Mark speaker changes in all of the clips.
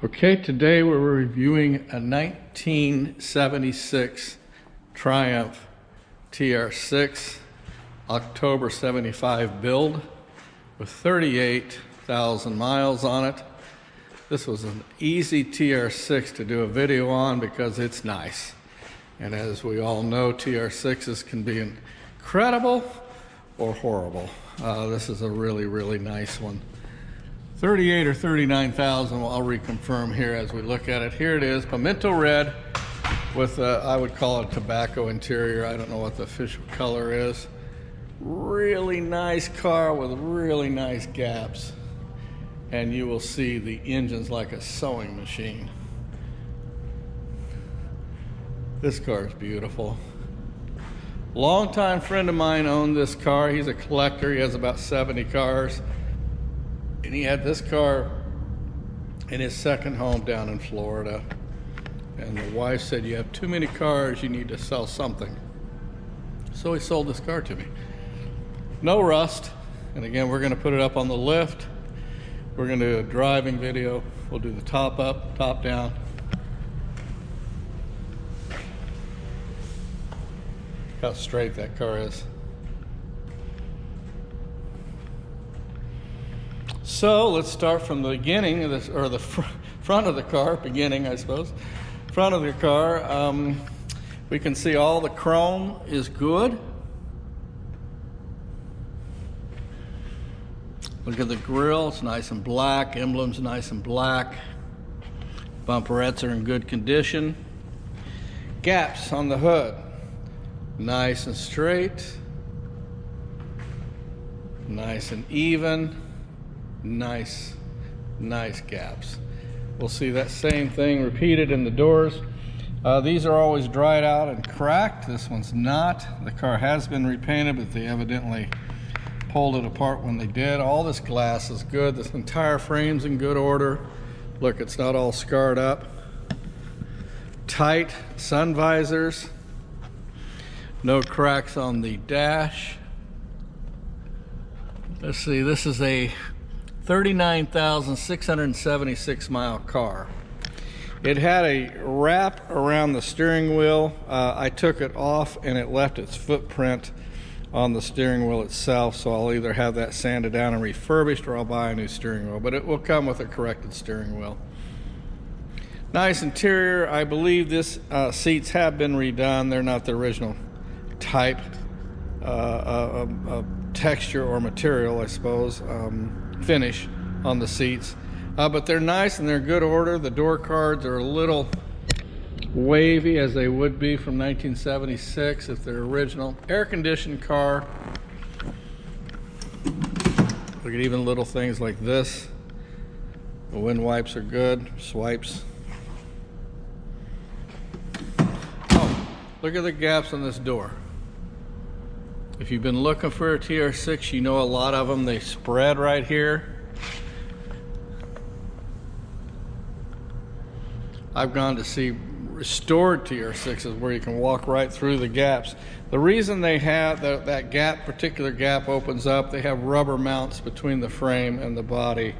Speaker 1: Okay, today we're reviewing a 1976 Triumph TR6 October 75 build with 38,000 miles on it. This was an easy TR6 to do a video on because it's nice. And as we all know, TR6s can be incredible or horrible. This is a really nice one. 38 or 39,000, I'll reconfirm here as we look at it. Here it is, pimento red with I would call it tobacco interior. I don't know what the official color is. Really nice car with really nice gaps. And you will see the engine's like a sewing machine. This car is beautiful. Longtime friend of mine owned this car. He's a collector. He has about 70 cars. And he had this car in his second home down in Florida. And the wife said, "You have too many cars, you need to sell something." So he sold this car to me. No rust. And again, we're gonna put it up on the lift. We're gonna do a driving video. We'll do the top up, top down. How straight that car is. So let's start from the beginning of this, or the front of the car, beginning I suppose. Front of the car, we can see all the chrome is good. Look at the grille, it's nice and black, emblem's nice and black. Bumperettes are in good condition. Gaps on the hood, nice and straight, nice and even. Nice gaps. We'll see that same thing repeated in the doors. These are always dried out and cracked. This one's not. The car has been repainted, but they evidently pulled it apart when they did. All this glass is good. This entire frame's in good order. Look, it's not all scarred up. Tight sun visors. No cracks on the dash. Let's see, this is a 39,676 mile car. It had a wrap around the steering wheel. I took it off and it left its footprint on the steering wheel itself, so I'll either have that sanded down and refurbished or I'll buy a new steering wheel, but it will come with a corrected steering wheel. Nice interior. I believe this seats have been redone. They're not the original type texture or material, I suppose. Finish on the seats, but they're nice and they're in good order. The door cards are a little wavy, as they would be from 1976 if they're original. Air-conditioned car. Look at even little things like this. The wind wipes are good, swipes. Oh, look at the gaps on this door. If you've been looking for a TR6, you know a lot of them, they spread right here. I've gone to see restored TR6s where you can walk right through the gaps. The reason they have that gap, particular gap opens up, they have rubber mounts between the frame and the body,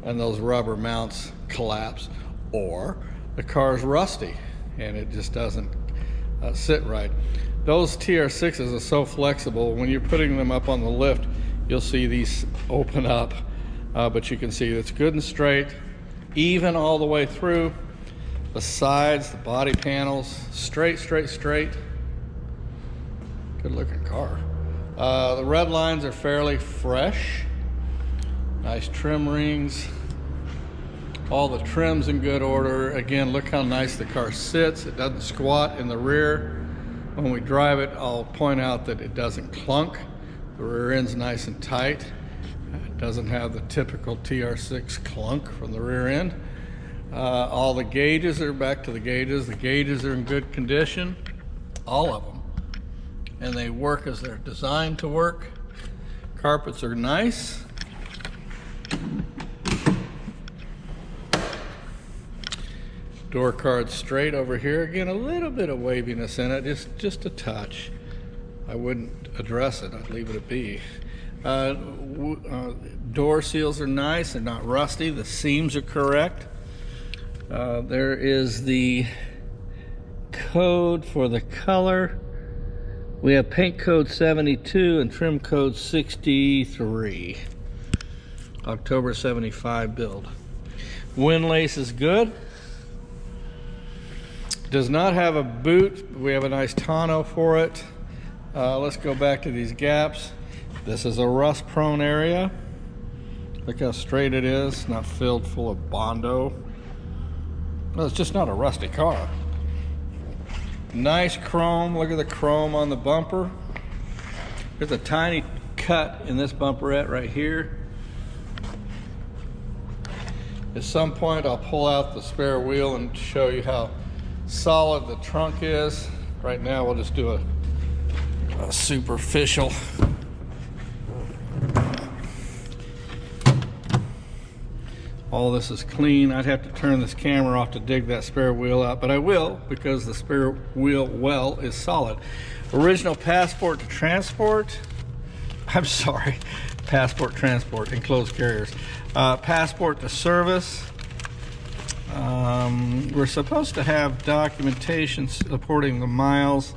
Speaker 1: and those rubber mounts collapse. Or the car's rusty and it just doesn't sit right. Those TR6s are so flexible. When you're putting them up on the lift, you'll see these open up, but you can see it's good and straight, even all the way through. The sides, the body panels, straight. Good looking car. The red lines are fairly fresh. Nice trim rings. All the trim's in good order. Again, look how nice the car sits. It doesn't squat in the rear. When we drive it, I'll point out that it doesn't clunk. The rear end's nice and tight. It doesn't have the typical TR6 clunk from the rear end. All the gauges are back to the gauges. The gauges are in good condition, all of them. And they work as they're designed to work. Carpets are nice. Door card straight over here. Again, a little bit of waviness in it, just a touch. I wouldn't address it, I'd leave it at be. Door seals are nice, they're not rusty, the seams are correct. There is the code for the color. We have paint code 72 and trim code 63. October 75 build. Windlace is good. Does not have a boot. We have a nice tonneau for it. Let's go back to these gaps. This is a rust prone area. Look how straight it is, not filled full of Bondo. Well, it's just not a rusty car. Nice chrome. Look at the chrome on the bumper. There's a tiny cut in this bumperette right here. At some point I'll pull out the spare wheel and show you how solid the trunk is. Right now we'll just do a superficial. All this is clean. I'd have to turn this camera off to dig that spare wheel out, but I will because the spare wheel well is solid. Original passport to transport. I'm sorry, passport transport, enclosed carriers. Passport to service. We're supposed to have documentation supporting the miles.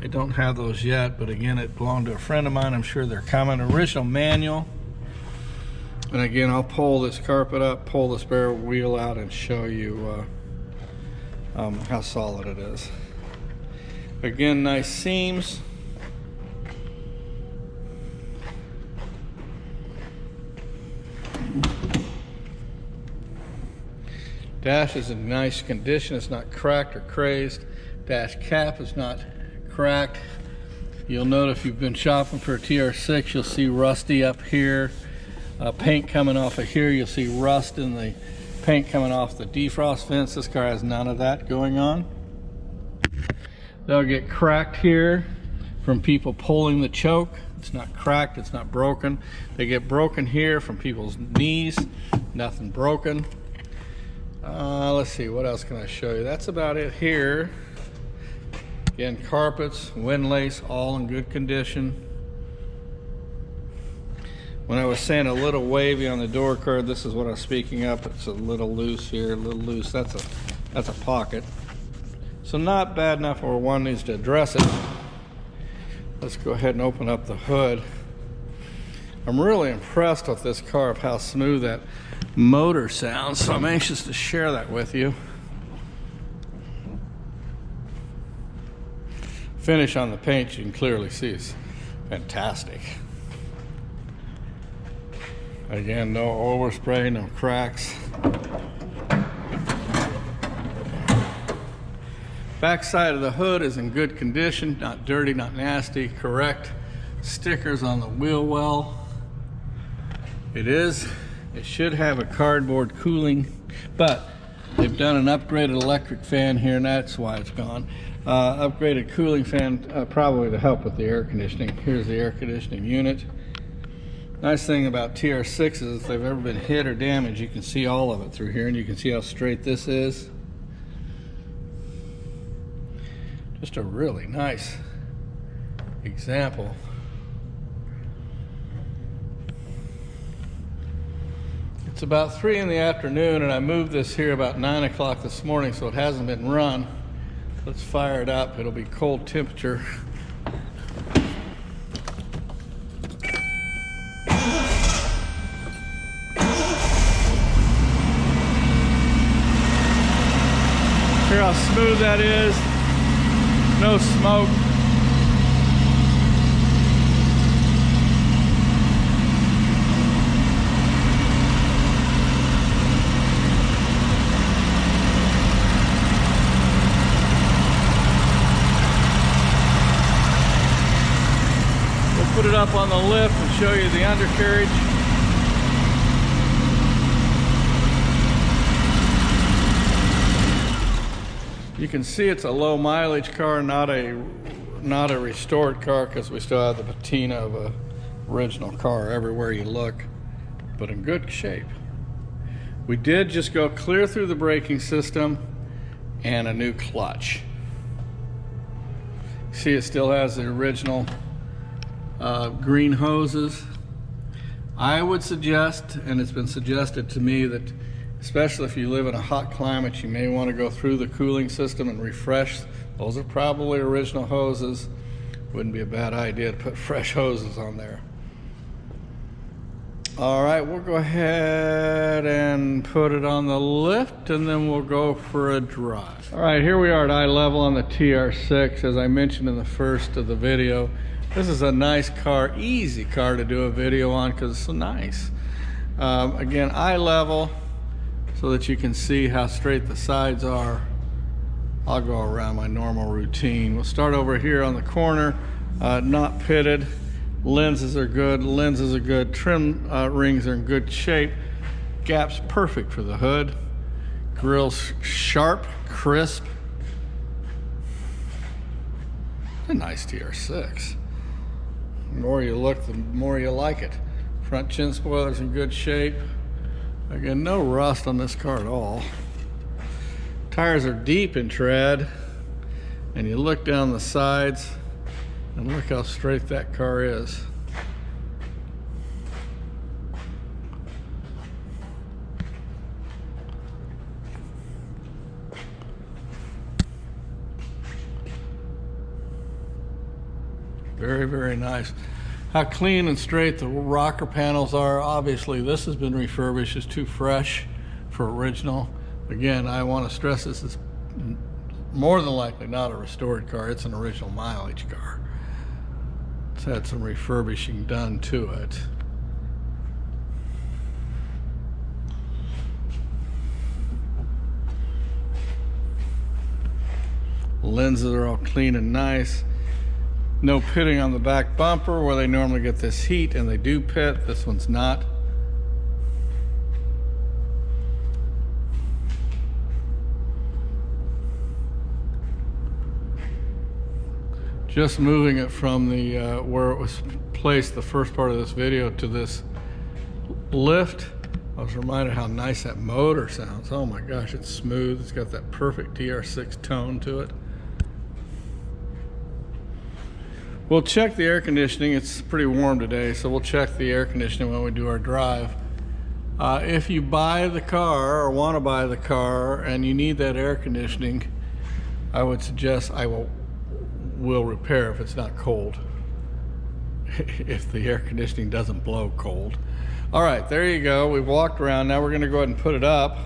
Speaker 1: I don't have those yet, but again, it belonged to a friend of mine. I'm sure they're coming. Original manual. And again, I'll pull this carpet up, pull the spare wheel out, and show you how solid it is. Again, nice seams. Dash is in nice condition. It's not cracked or crazed. Dash cap is not cracked. You'll note if you've been shopping for a TR6, you'll see rusty up here. Paint coming off of here. You'll see rust in the paint coming off the defrost vents. This car has none of that going on. They'll get cracked here from people pulling the choke. It's not cracked, it's not broken. They get broken here from people's knees. Nothing broken. Let's see, what else can I show you? That's about it here. Again, carpets, windlace, all in good condition. When I was saying a little wavy on the door card, this is what I'm speaking of. It's a little loose here, a little loose. That's a pocket. So not bad enough where one needs to address it. Let's go ahead and open up the hood. I'm really impressed with this car of how smooth that motor sounds, so I'm anxious to share that with you. Finish on the paint, you can clearly see it's fantastic. Again, no overspray, no cracks. Back side of the hood is in good condition, not dirty, not nasty, correct. Stickers on the wheel well. It should have a cardboard cooling, but they've done an upgraded electric fan here, and that's why it's gone. Upgraded cooling fan, probably to help with the air conditioning. Here's the air conditioning unit. Nice thing about TR6 is if they've ever been hit or damaged, you can see all of it through here, and you can see how straight this is. Just a really nice example. It's about 3 in the afternoon, and I moved this here about 9 o'clock this morning, so it hasn't been run. Let's fire it up. It'll be cold temperature. Hear how smooth that is. No smoke. We'll put it up on the lift and show you the undercarriage. You can see it's a low mileage car, not a restored car, because we still have the patina of a original car everywhere you look, but in good shape. We did just go clear through the braking system and a new clutch. See, it still has the original green hoses. I would suggest, and it's been suggested to me, that especially if you live in a hot climate. You may want to go through the cooling system and refresh. Those are probably original hoses. Wouldn't be a bad idea to put fresh hoses on there. All right, we'll go ahead and put it on the lift, and then we'll go for a drive. All right, here we are at eye level on the TR6. As I mentioned in the first of the video, this is a nice car, easy car to do a video on because it's so nice. Again, eye level, so that you can see how straight the sides are. I'll go around my normal routine. We'll start over here on the corner, not pitted. Lenses are good, trim rings are in good shape. Gap's perfect for the hood. Grill's sharp, crisp. A nice TR6. The more you look, the more you like it. Front chin spoiler's in good shape. Again, no rust on this car at all. Tires are deep in tread, and you look down the sides, and look how straight that car is. Very, very nice. How clean and straight the rocker panels are. Obviously, this has been refurbished. It's too fresh for original. Again, I want to stress this is more than likely not a restored car. It's an original mileage car. It's had some refurbishing done to it. Lenses are all clean and nice. No pitting on the back bumper where they normally get this heat, and they do pit. This one's not. Just moving it from the where it was placed the first part of this video to this lift, I was reminded how nice that motor sounds. Oh my gosh, it's smooth. It's got that perfect TR6 tone to it. We'll check the air conditioning. It's pretty warm today, so we'll check the air conditioning when we do our drive. If you buy the car or want to buy the car and you need that air conditioning, I would suggest I will repair if it's not cold. If the air conditioning doesn't blow cold. All right, there you go. We've walked around. Now we're going to go ahead and put it up.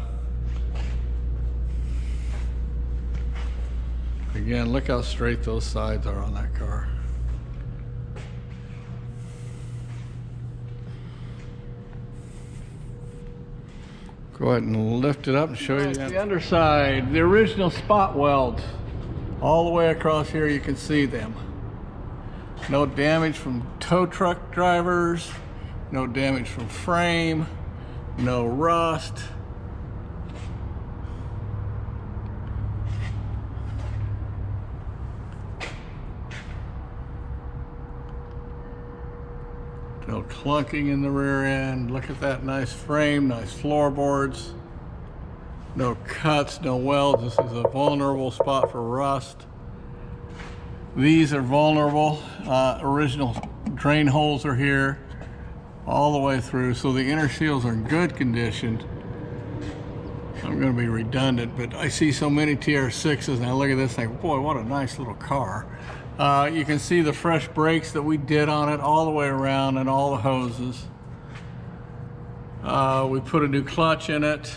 Speaker 1: Again, look how straight those sides are on that car. Go ahead and lift it up and show you the underside. The original spot welds. All the way across here, you can see them. No damage from tow truck drivers, no damage from frame, no rust. No clunking in the rear end. Look at that nice frame, nice floorboards. No cuts, no welds. This is a vulnerable spot for rust. These are vulnerable. Original drain holes are here all the way through, so the inner seals are in good condition. I'm going to be redundant, but I see so many TR6s and I look at this and think, boy, what a nice little car. You can see the fresh brakes that we did on it all the way around and all the hoses. We put a new clutch in it.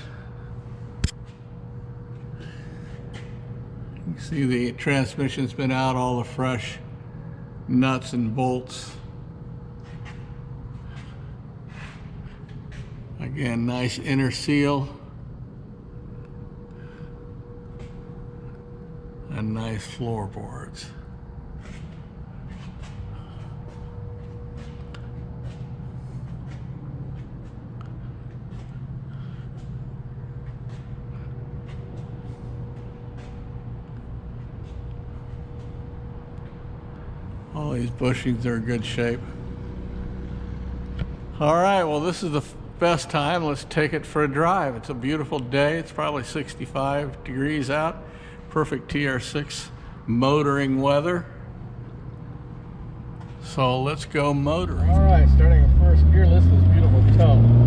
Speaker 1: You see the transmission's been out, all the fresh nuts and bolts. Again, nice inner seal. And nice floorboards. All these bushings are in good shape. All right, well, this is the best time. Let's take it for a drive. It's a beautiful day. It's probably 65 degrees out. Perfect TR6 motoring weather. So let's go motoring. All right, starting in first gear, listen to this beautiful tone.